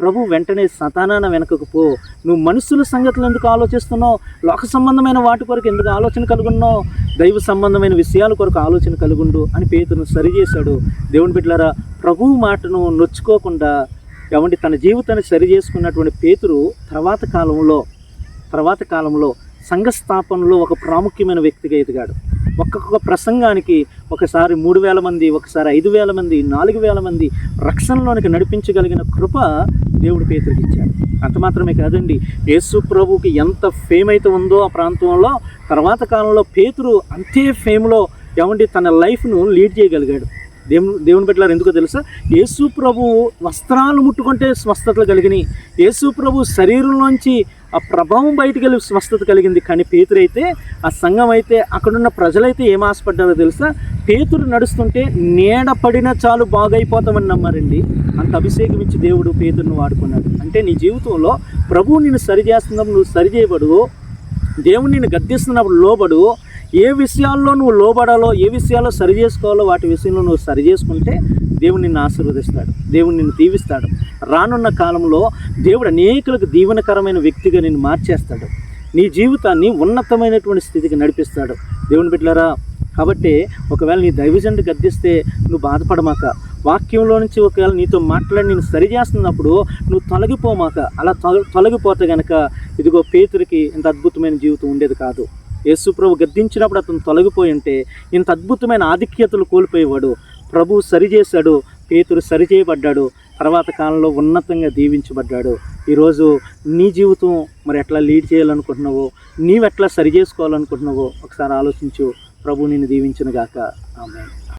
ప్రభు వెంటనే సతానాన వెనకకు పో, నువ్వు మనుషుల సంగతులు ఎందుకు ఆలోచిస్తున్నావు, లోక సంబంధమైన వాటి కొరకు ఎందుకు ఆలోచన కలుగున్నావు, దైవ సంబంధమైన విషయాల కొరకు ఆలోచన కలుగుండు అని పేతురును సరిచేశాడు. దేవుని బిడ్డలారా, ప్రభువు మాటను నొచ్చుకోకుండా తన జీవితాన్ని సరి చేసుకున్నటువంటి పేతురు తర్వాత కాలంలో సంఘ స్థాపనలో ఒక ప్రాముఖ్యమైన వ్యక్తిగా ఎదిగాడు. ఒక్కొక్క ప్రసంగానికి ఒకసారి 3000 మంది, ఒకసారి 5000 మంది, 4000 మంది రక్షణలోనికి నడిపించగలిగిన కృప దేవుడు పేతురుకి ఇచ్చాడు. అంత మాత్రమే కాదండి, యేసు ప్రభువుకి ఎంత ఫేమ్ అయితే ఉందో ఆ ప్రాంతంలో, తర్వాత కాలంలో పేతురు అంతే ఫేమ్లో తన లైఫ్ను లీడ్ చేయగలిగాడు. దేవుని బిడ్డలారా, ఎందుకో తెలుసా, యేసు ప్రభు వస్త్రాలు ముట్టుకుంటే స్వస్థతలు కలిగినాయి, యేసు ప్రభు శరీరంలోంచి ఆ ప్రభావం బయటికి వెళ్ళి స్వస్థత కలిగింది. కానీ పేతురైతే, ఆ సంఘం అయితే, అక్కడున్న ప్రజలైతే ఏం ఆశపడ్డారో తెలుసా, పేతురు నడుస్తుంటే నీడ పడినా చాలు బాగైపోతామని నమ్మారండి. అంత అభిషేకం ఇచ్చి దేవుడు పేతురును వాడుకున్నాడు. అంటే నీ జీవితంలో ప్రభువు నిన్ను సరి చేస్తున్నప్పుడు నువ్వు సరి చేయబడు, దేవుడు నిన్ను గద్దిస్తున్నప్పుడు లోబడు. ఏ విషయాల్లో నువ్వు లోబడాలో, ఏ విషయాల్లో సరి చేసుకోవాలో వాటి విషయంలో నువ్వు సరి చేసుకుంటే దేవుడు నిన్ను ఆశీర్వదిస్తాడు, దేవుడు నిన్ను దీవిస్తాడు. రానున్న కాలంలో దేవుడు అనేకులకు దీవెనకరమైన వ్యక్తిగా నిన్ను మార్చేస్తాడు, నీ జీవితాన్ని ఉన్నతమైనటువంటి స్థితికి నడిపిస్తాడు. దేవుని బిడ్డలారా, కాబట్టి ఒకవేళ నీ దైవజనుడు గద్దిస్తే నువ్వు బాధపడమాక, వాక్యంలో నుంచి ఒకవేళ నీతో మాట్లాడి నేను సరి చేస్తున్నప్పుడు నువ్వు తొలగిపోమాక. అలా తొలగిపోతే కనుక ఇదిగో పేతురికి ఇంత అద్భుతమైన జీవితం ఉండేది కాదు. యేసు ప్రభు గద్దించినప్పుడు అతను తొలగిపోయి ఉంటే ఇంత అద్భుతమైన ఆధిక్యతలు కోల్పోయేవాడు. ప్రభు సరిచేశాడు, పేతురు సరిచేయబడ్డాడు, తర్వాత కాలంలో ఉన్నతంగా దీవించబడ్డాడు. ఈరోజు నీ జీవితం మరి ఎట్లా లీడ్ చేయాలనుకుంటున్నావో, నీవెట్లా సరి చేసుకోవాలనుకుంటున్నావో ఒకసారి ఆలోచించు. ప్రభు నిన్ను దీవించును గాక. ఆమేన్.